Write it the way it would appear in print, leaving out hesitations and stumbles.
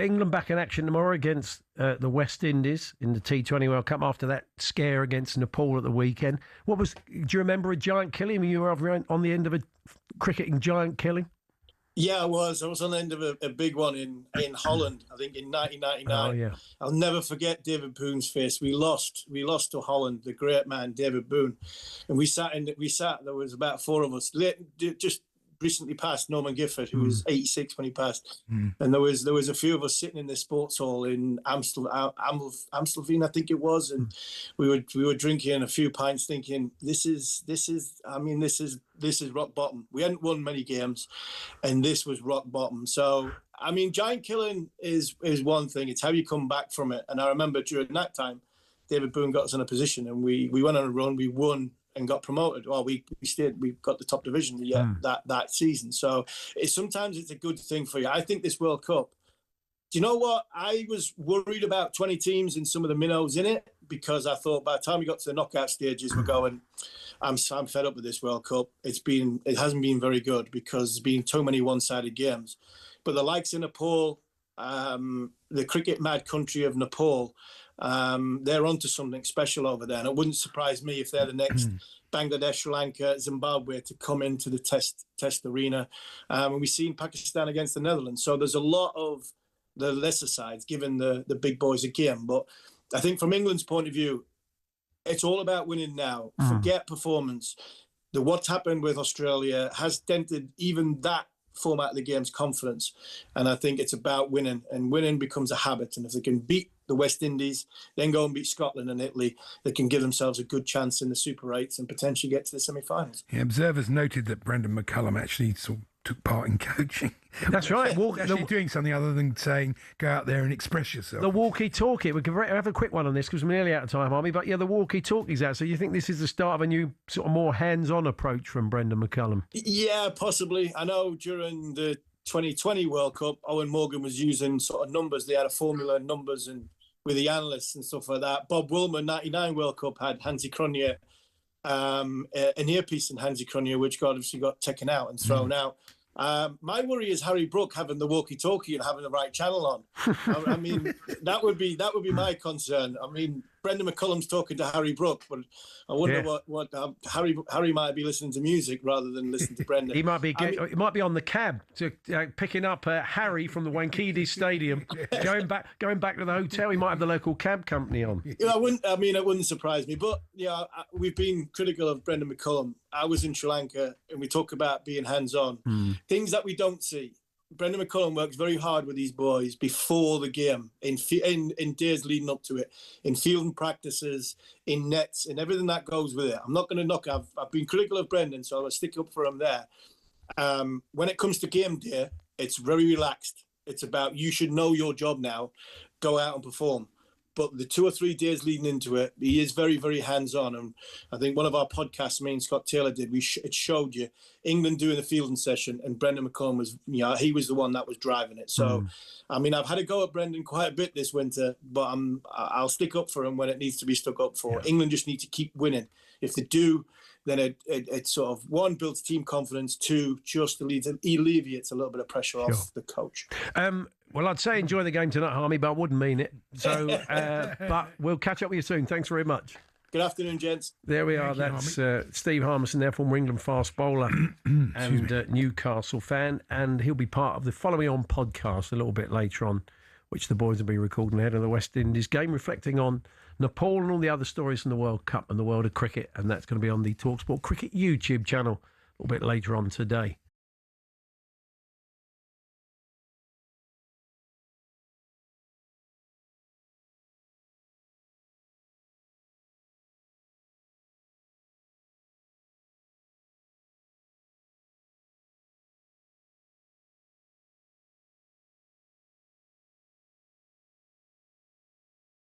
England back in action tomorrow against the West Indies in the T20 World Cup after that scare against Nepal at the weekend. Do you remember a giant killing? You were on the end of a cricketing giant killing? Yeah, I was. I was on the end of a big one in Holland, I think in 1999. Oh, yeah. I'll never forget David Boone's face. We lost to Holland, the great man, David Boone. And we sat, there was about four of us, just recently passed Norman Gifford, who was 86 when he passed. And there was a few of us sitting in the sports hall in Amstelveen, I think it was. And we were drinking a few pints thinking, this is rock bottom. We hadn't won many games, and this was rock bottom. So, I mean, giant killing is one thing. It's how you come back from it. And I remember during that time, David Boone got us in a position, and we went on a run. We won and got promoted. Well, we stayed. We got the top division that season. So sometimes it's a good thing for you. I think this World Cup. Do you know what? I was worried about 20 teams and some of the minnows in it, because I thought by the time we got to the knockout stages, we're going, I'm fed up with this World Cup. It hasn't been very good because there's been too many one-sided games. But the likes of Nepal, the cricket mad country of Nepal, they're onto something special over there. And it wouldn't surprise me if they're the next Bangladesh, Sri Lanka, Zimbabwe to come into the test arena. And we've seen Pakistan against the Netherlands. So there's a lot of the lesser sides giving the big boys a game. But I think from England's point of view, it's all about winning now. Forget performance. What's happened with Australia has dented even that format of the game's confidence. And I think it's about winning, and winning becomes a habit. And if they can beat the West Indies, then go and beat Scotland and Italy, they can give themselves a good chance in the Super 8s and potentially get to the semi-finals. Yeah, observers noted that Brendan McCullum actually took part in coaching. That's right. Actually doing something other than saying, go out there and express yourself. The walkie-talkie. We can have a quick one on this because we're nearly out of time, Army. But yeah, the walkie-talkie's out. So you think this is the start of a new sort of more hands-on approach from Brendan McCullum? Yeah, possibly. I know during the 2020 World Cup, Owen Morgan was using sort of numbers. They had a formula and numbers and with the analysts and stuff like that. Bob Woolman, 99 World Cup, had Hansi Cronje, an earpiece in Hansi Cronje, which obviously got taken out and thrown out. My worry is Harry Brook having the walkie-talkie and having the right channel on. I mean, that would be my concern. I mean, Brendan McCullum's talking to Harry Brook, but I wonder what Harry might be listening to music rather than listening to Brendan. He might be on the cab picking up Harry from the Wankhede Stadium, going back to the hotel. He might have the local cab company on. Yeah, it wouldn't surprise me. But yeah, we've been critical of Brendan McCullum. I was in Sri Lanka, and we talk about being hands-on, things that we don't see. Brendan McCullum works very hard with these boys before the game, in days leading up to it, in fielding practices, in nets, and everything that goes with it. I'm not going to knock. I've been critical of Brendan, so I'll stick up for him there. When it comes to game day, it's very relaxed. It's about you should know your job now, go out and perform. But the 2 or 3 days leading into it, he is very, very hands-on. And I think one of our podcasts, me and Scott Taylor did, it showed you England doing the fielding session, and Brendan McCullum was, he was the one that was driving it. So, I mean, I've had a go at Brendan quite a bit this winter, but I'll stick up for him when it needs to be stuck up for. Yeah. England just need to keep winning. If they do, then it sort of, one, builds team confidence, two, just alleviates a little bit of pressure off the coach. Well, I'd say enjoy the game tonight, Harmy, but I wouldn't mean it. So, but we'll catch up with you soon. Thanks very much. Good afternoon, gents. There we are. That's Steve Harmison there, former England fast bowler and Newcastle fan. And he'll be part of the Following On podcast a little bit later on, which the boys will be recording ahead of the West Indies game, reflecting on Nepal and all the other stories from the World Cup and the world of cricket. And that's going to be on the talkSPORT Cricket YouTube channel a little bit later on today.